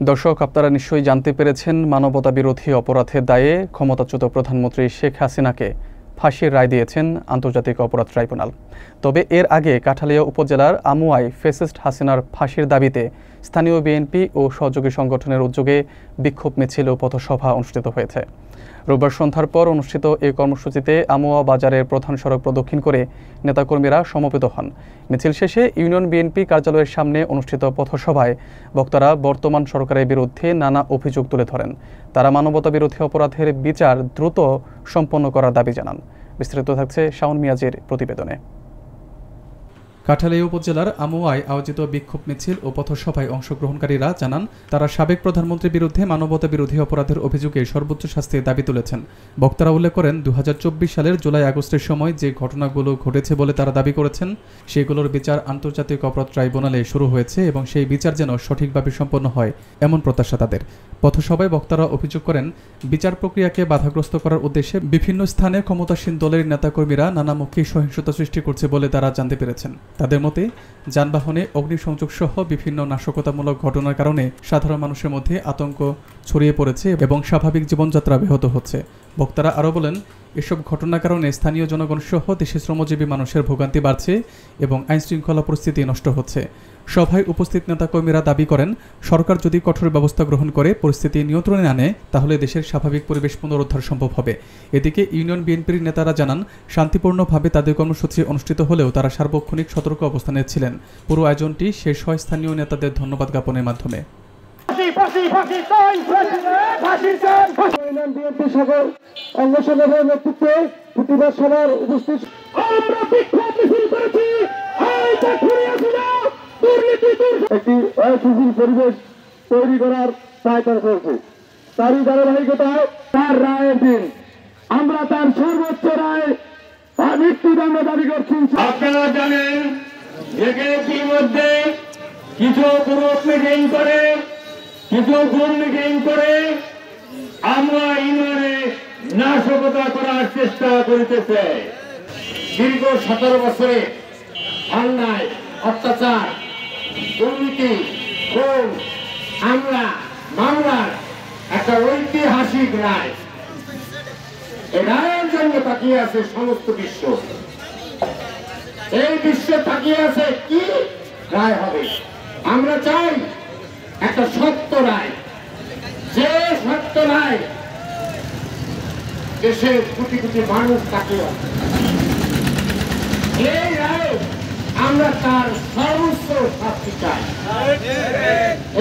দর্শক, আপনারা নিশ্চয়ই জানতে পেরেছেন মানবতা বিরোধী অপরাধের দায়ে ক্ষমতাচ্যুত প্রধানমন্ত্রী শেখ হাসিনাকে ফাঁসির রায় দিয়েছেন আন্তর্জাতিক অপরাধ ট্রাইব্যুনাল। তবে এর আগে কাঠালিয়া উপজেলার আমুয়ায় ফ্যাসিস্ট হাসিনার ফাঁসির দাবিতে স্থানীয় বিএনপি ও সহযোগী সংগঠনের উদ্যোগে বিক্ষোভ মিছিল ও পথসভা অনুষ্ঠিত হয়েছে। রোববার সন্ধ্যার পর অনুষ্ঠিত এই কর্মসূচিতে আমুয়া বাজারের প্রধান সড়ক প্রদক্ষিণ করে নেতাকর্মীরা সমবেত হন। মিছিল শেষে ইউনিয়ন বিএনপি কার্যালয়ের সামনে অনুষ্ঠিত পথসভায় বক্তারা বর্তমান সরকারের বিরুদ্ধে নানা অভিযোগ তুলে ধরেন। তারা মানবতা বিরোধী অপরাধের বিচার দ্রুত সম্পন্ন করার দাবি জানান। বিস্তারিত থাকছে শাওন মিয়াজির প্রতিবেদনে। কাঠালিয়া উপজেলার আমুয়ায় আয়োজিত বিক্ষোভ মিছিল ও পথসভায় অংশগ্রহণকারীরা জানান, তারা সাবেক প্রধানমন্ত্রীর বিরুদ্ধে মানবতা বিরোধী অপরাধের অভিযোগে সর্বোচ্চ শাস্তির দাবি তুলেছেন। বক্তারা উল্লেখ করেন, 2024 সালের জুলাই আগস্টের সময় যে ঘটনাগুলো ঘটেছে বলে তারা দাবি করেছেন, সেগুলোর বিচার আন্তর্জাতিক অপরাধ ট্রাইব্যুনালে শুরু হয়েছে এবং সেই বিচার যেন সঠিকভাবে সম্পন্ন হয় এমন প্রত্যাশা তাদের। পথসভায় বক্তারা অভিযোগ করেন, বিচার প্রক্রিয়াকে বাধাগ্রস্ত করার উদ্দেশ্যে বিভিন্ন স্থানে ক্ষমতাসীন দলের নেতাকর্মীরা নানামুখী সহিংসতা সৃষ্টি করছে বলে তারা জানতে পেরেছেন। তাদের মতে, যানবাহনে অগ্নিসংযোগ সহ বিভিন্ন নাশকতামূলক ঘটনার কারণে সাধারণ মানুষের মধ্যে আতঙ্ক ছড়িয়ে পড়েছে এবং স্বাভাবিক জীবনযাত্রা ব্যাহত হচ্ছে। বক্তারা আরও বলেন, এসব ঘটনার কারণে স্থানীয় জনগণ সহ দেশের শ্রমজীবী মানুষের ভোগান্তি বাড়ছে এবং আইনশৃঙ্খলা পরিস্থিতি নষ্ট হচ্ছে। সভায় উপস্থিত নেতাকর্মীরা দাবি করেন, সরকার যদি কঠোর ব্যবস্থা গ্রহণ করে পরিস্থিতি নিয়ন্ত্রণে আনে, তাহলে দেশের স্বাভাবিক পরিবেশ পুনরুদ্ধার সম্ভব হবে। এদিকে ইউনিয়ন বিএনপির নেতারা জানান, শান্তিপূর্ণভাবে তাদের কর্মসূচি অনুষ্ঠিত হলেও তারা সার্বক্ষণিক সতর্ক অবস্থানে ছিলেন। পুরো আয়োজনটি শেষ হয় স্থানীয় নেতাদের ধন্যবাদ জ্ঞাপনের মাধ্যমে। একটি অস্থিতিশীল পরিবেশ তৈরি করার চেষ্টা চলছে। তারই ধারাবাহিকতায় তার রায়ের দিন আমরা তার সর্বোচ্চ রায় মৃত্যুদণ্ড দাবি করছি। আপনারা জানেন, ইতিমধ্যে কিছু পুরুষ মিটিং করে, কিছু গুণ মিটিং করে আমরা ইউনিয়নে নাশকতা করার চেষ্টা করিতেছে। দীর্ঘ 17 বছরে অন্যায়, অত্যাচার, দুর্নীতি, খুন, মামলার একটা ঐতিহাসিক রায়। এই রায়ের জন্য তাকিয়ে আছে সমস্ত বিশ্ব। এই বিশ্ব তাকিয়ে আছে কি রায় হবে। আমরা চাই একটা সত্য রায়, যে সত্য রায় দেশের কোটি কোটি মানুষ তাকিয়ে আছে। এই রায় আমরা তার সর্বোচ্চ শাস্তি চাই।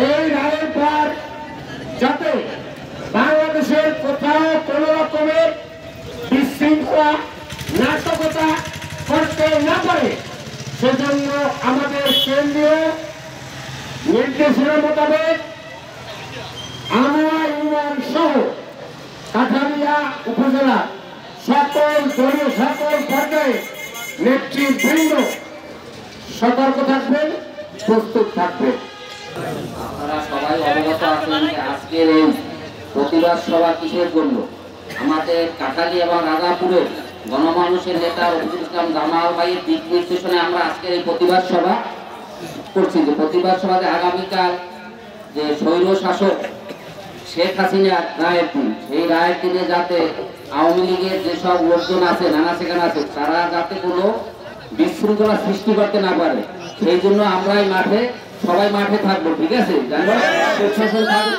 এই রায়ের পর যাতে বাংলাদেশের কোথাও কোন রকমের বিশৃঙ্খলা, নাশকতা করতে না পারে, সেজন্য আমাদের কেন্দ্রীয় নির্দেশনা মোতাবেক আমুয়া ইউনিয়ন সহ কাঠালিয়া উপজেলা সকল দলীয় সকল পর্যায়ে নেতৃবৃন্দ সতর্ক থাকবেন, প্রস্তুত থাকবেন। আপনারা সবাই অবগত আছেন যে আজকের এই প্রতিবাদ সভা কিসের জন্য। আমাদের কাঠালি এবং রাজাপুরের গণমানুষের নেতা রফিকুল ইসলাম জামাল ভাইয়ের দিক নির্দেশনে আমরা আজকের এই প্রতিবাদ সভা করছি। যে প্রতিবাদ সভাতে আগামীকাল যে স্বৈর শাসক শেখ হাসিনার রায়ের দিন, সেই রায়ের দিনে যাতে আওয়ামী লীগের যেসব লোকজন আছে, নানা সেখানে আছে, তারা যাতে কোনো বিশৃঙ্খলা সৃষ্টি করতে না পারে, সেই জন্য আমরাই সবাই মাঠে থাকবো। ঠিক আছে,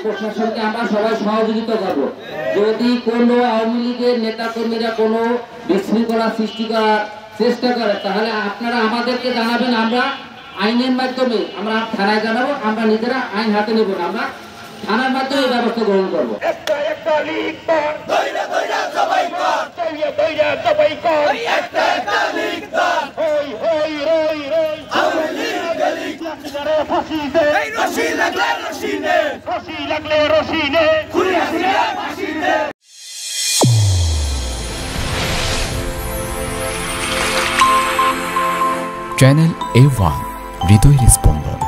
প্রশাসনকে আমরা সবাই সহযোগিতা করবো। যদি কোনো আওয়ামী লীগের নেতা কর্মীরা কোনো বিশৃঙ্খলা সৃষ্টি করার চেষ্টা করে, তাহলে আপনারা আমাদেরকে জানাবেন। আমরা আইনের মাধ্যমে আমরা থানায় জানাবো, আমরা নিজেরা আইন হাতে নেব না, আমরা থানার মাধ্যমে ব্যবস্থা গ্রহণ করবো। চ্যানেল A1 হৃদয়ের স্পন্দন।